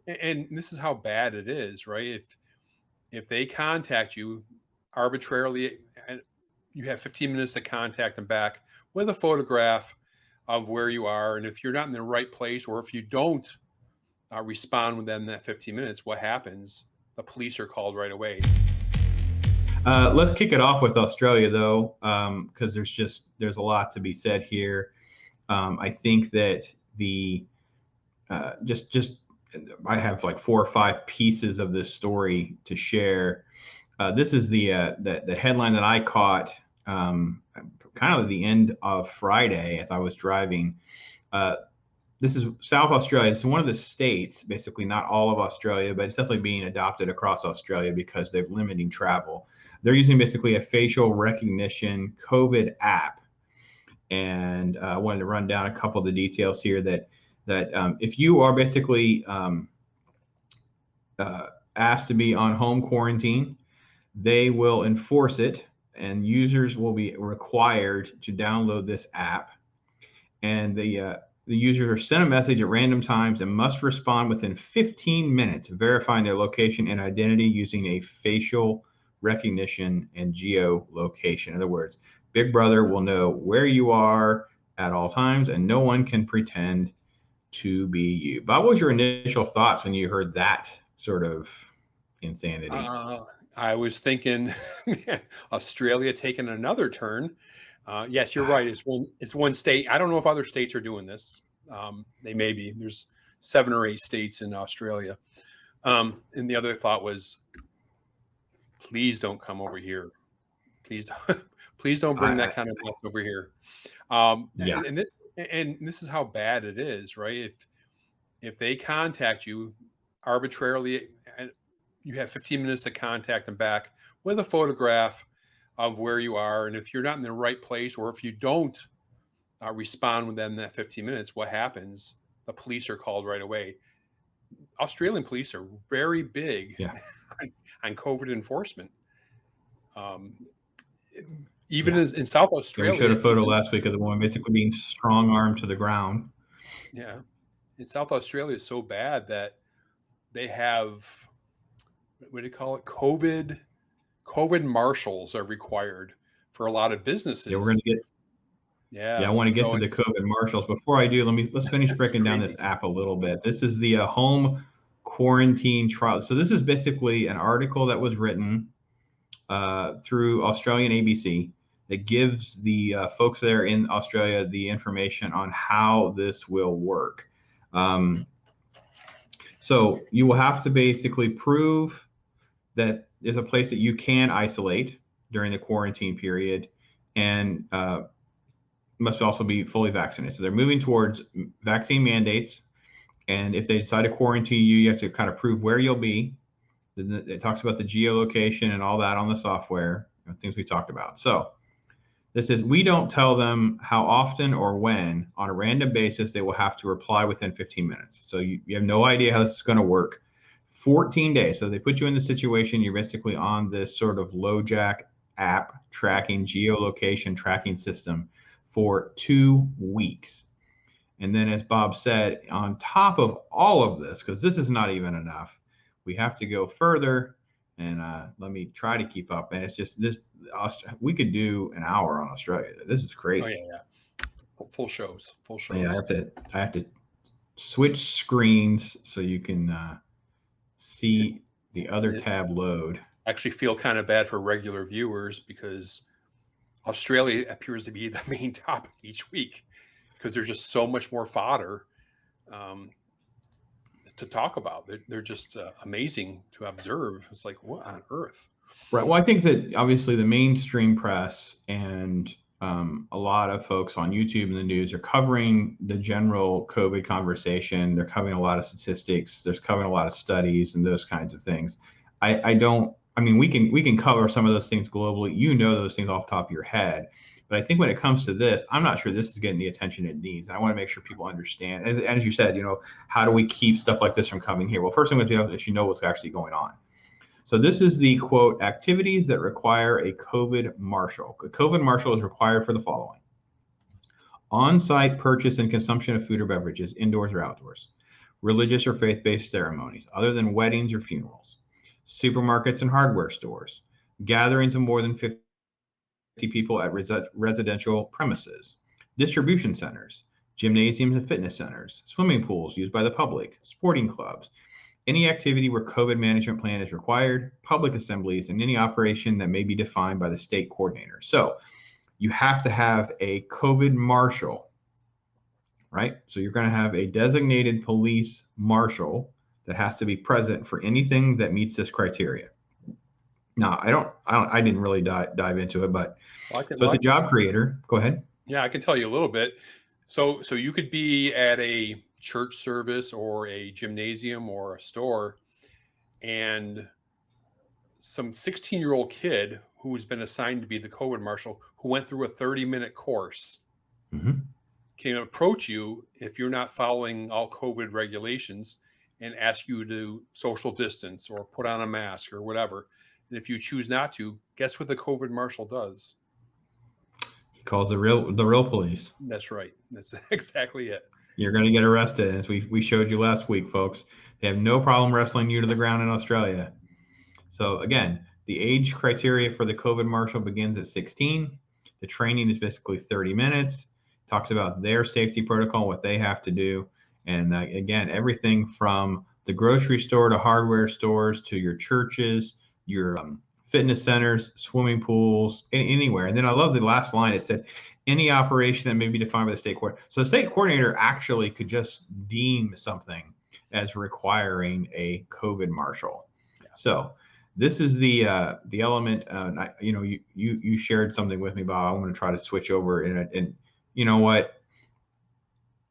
And this is how bad it is, right? If they contact you arbitrarily, and you have 15 minutes to contact them back with a photograph of where you are, and if you're not in the right place, or if you don't respond within that 15 minutes, what happens? The police are called right away. Let's kick it off with Australia, though, because there's a lot to be said here. I think that the just I have like 4 or 5 pieces of this story to share. This is the headline that I caught kind of at the end of Friday as I was driving. Uh, this is South Australia. It's one of the states, basically not all of Australia, but it's definitely being adopted across Australia because they're limiting travel. They're using basically a facial recognition COVID app, and I wanted to run down a couple of the details here that if you are basically asked to be on home quarantine, they will enforce it, and users will be required to download this app. And the users are sent a message at random times and must respond within 15 minutes, verifying their location and identity using a facial recognition and geolocation. In other words, Big Brother will know where you are at all times, and no one can pretend to be you. Bob, what was your initial thoughts when you heard that sort of insanity? I was thinking, Australia taking another turn. Yes, you're right. It's one state. I don't know if other states are doing this. They may be. There's 7 or 8 states in Australia. And the other thought was, please don't come over here. Please, please don't bring I that kind of mess over here. yeah. And this is how bad it is, right? If they contact you arbitrarily, and you have 15 minutes to contact them back with a photograph of where you are, and if you're not in the right place, or if you don't respond within that 15 minutes, what happens? The police are called right away. Australian police are very big Yeah. on COVID enforcement. Um, even Yeah. in South Yeah, we showed Australia, a if you photo last week of the woman basically being strong armed to the ground. yeah, in South Australia is so bad that they have, what do you call it? COVID Marshals are required for a lot of Yeah, we're going businesses. to get. Yeah, I Yeah, want to get so to the it's COVID marshals. Before I do, let's finish it's breaking down this crazy. app a little bit. This is the home quarantine trial. So this is basically an article that was written through Australian ABC that gives the folks there in Australia the information on how this will work. Um, so you will have to basically prove that there's a place that you can isolate during the quarantine period, and must also be fully vaccinated. So they're moving towards vaccine mandates. And if they decide to quarantine you, you have to kind of prove where you'll be. It talks about the geolocation and all that on the software, things we talked about. So this is, we don't tell them how often or when. On a random basis, they will have to reply within 15 minutes. So you have no idea how this is going to work. 14 days. So they put you in the situation, you're basically on this sort of LoJack app tracking, geolocation tracking system for 2 weeks. And then, as Bob said, on top of all of this, because this is not even enough, we have to go further. And let me try to keep up. And it's just this, we could do an hour on Australia. This is Oh yeah, crazy. yeah. Full shows, full Yeah, shows. I have to switch screens so you can And, see the other and it tab load. actually feel kind of bad for regular viewers because Australia appears to be the main topic each week because there's just so much more fodder um, to talk about. They're just amazing to observe. It's like, what on earth? Right. Well, I think that obviously the mainstream press and a lot of folks on YouTube and the news are covering the general COVID conversation. They're covering a lot of statistics. There's covering a lot of studies and those kinds of things. I don't. I mean, we can cover some of those things globally. You know those things off the top of your head. But I think when it comes to this, I'm not sure this is getting the attention it needs. And I want to make sure people understand. And as you said, how do we keep stuff like this from coming here? Well, first thing we have to do is what's actually going on. So this is the quote, activities that require a COVID Marshal. A COVID Marshal is required for the following: on-site purchase and consumption of food or beverages, indoors or outdoors. religious or faith-based ceremonies, other than weddings or funerals, supermarkets and hardware stores, gatherings of more than 50 people at residential premises, distribution centers, gymnasiums and fitness centers, swimming pools used by the public, sporting clubs, any activity where COVID management plan is required, public assemblies, and any operation that may be defined by the state coordinator. So you have to have a COVID marshal, right? So you're going to have a designated police marshal that has to be present for anything that meets this criteria. Now, I didn't really dive into it, but so it's a job creator. Go ahead. Yeah, I can tell you a little bit. So you could be at a church service or a gymnasium or a store, and some 16-year-old kid who's been assigned to be the COVID marshal, who went through a 30-minute course, can approach you if you're not following all COVID regulations and ask you to social distance or put on a mask or whatever. And if you choose not to, guess what the COVID marshal does? He calls the real police. That's right. That's exactly it. You're going to get arrested. As we showed you last week, folks, they have no problem wrestling you to the ground in Australia. So again, the age criteria for the COVID marshal begins at 16. The training is basically 30 minutes. Talks about their safety protocol, what they have to do. And again, everything from the grocery store to hardware stores to your churches, your fitness centers, swimming pools, anywhere. And then I love the last line. It said, any operation that may be defined by the state court. So the state coordinator actually could just deem something as requiring a COVID marshal. Yeah. So this is the element. You shared something with me, Bob. I'm going to try to switch over, and you know what?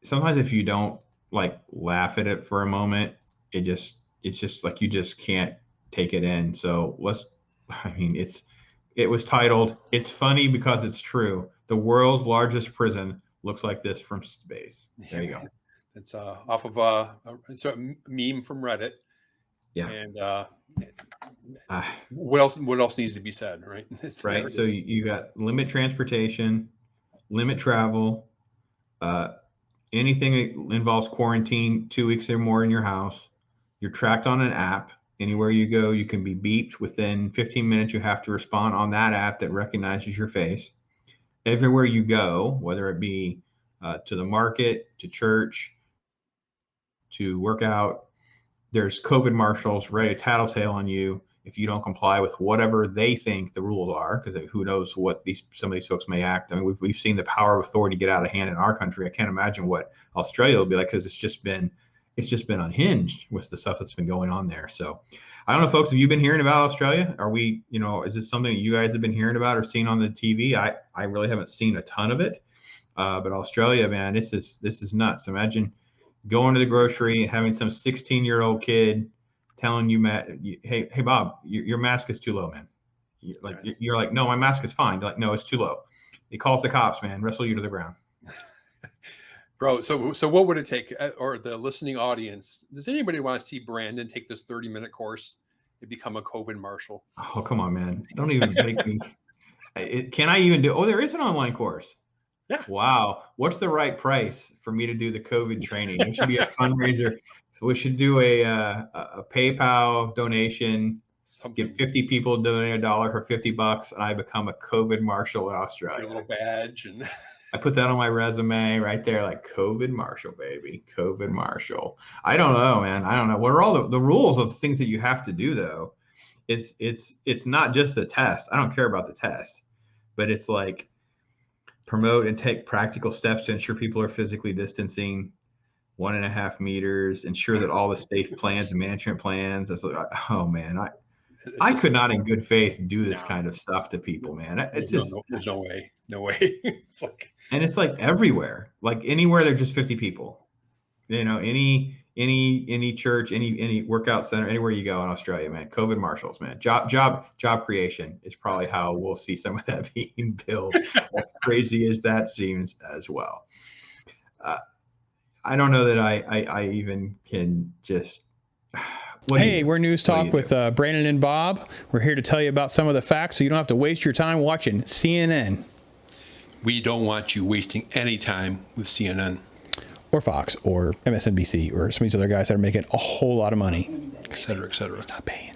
Sometimes if you don't like laugh at it for a moment, it's just like you just can't take it in. So it was titled, "It's funny because it's true. The world's largest prison looks like this from space." There you go. It's off of it's a meme from Reddit. Yeah. And what else needs to be said, right? Right. So you got limit transportation, limit travel, anything that involves quarantine 2 weeks or more in your house. You're tracked on an app. Anywhere you go, you can be beeped. Within 15 minutes, you have to respond on that app that recognizes your face. Everywhere you go, whether it be to the market, to church, to work out, there's COVID marshals ready to tattletale on you if you don't comply with whatever they think the rules are, because who knows what some of these folks may act. I mean, we've seen the power of authority get out of hand in our country. I can't imagine what Australia will be like, because it's just been unhinged with the stuff that's been going on there. So I don't know, folks, have you been hearing about Australia? Is this something that you guys have been hearing about or seen on the TV? I really haven't seen a ton of it, but Australia, man, this is nuts. Imagine going to the grocery and having some 16-year-old kid telling you, hey Bob, your mask is too low, man. You're like, no, my mask is fine. You're like, no, it's too low. He calls the cops, man, wrestle you to the ground. Bro, so what would it take, or the listening audience, does anybody want to see Brandon take this 30-minute course and become a COVID marshal? Oh, come on, man. Don't even make me. Can I even do? Oh, there is an online course. Yeah. Wow. What's the right price for me to do the COVID training? It should be a fundraiser. So we should do a PayPal donation. Get 50 people donate $1 for $50, and I become a COVID marshal in Australia. Get a little badge, and I put that on my resume right there, like COVID marshal, baby, COVID marshal. I don't know, man. I don't know. What are all the rules of things that you have to do, though? It's not just the test. I don't care about the test, but it's like promote and take practical steps to ensure people are physically distancing 1.5 meters, ensure that all the safe plans and management plans. It's like, oh man, I could not in good faith do this kind of stuff to people, man. It's there's no way. It's like everywhere, like anywhere there's just 50 people, any church, any workout center, anywhere you go in Australia, man, COVID marshals, man, job creation is probably how we'll see some of that being built. As crazy as that seems as well. I don't know that I even can just. Hey, we're News Talk with Brandon and Bob. We're here to tell you about some of the facts so you don't have to waste your time watching CNN. We don't want you wasting any time with CNN. or Fox or MSNBC or some of these other guys that are making a whole lot of money, et cetera, et cetera. He's not paying.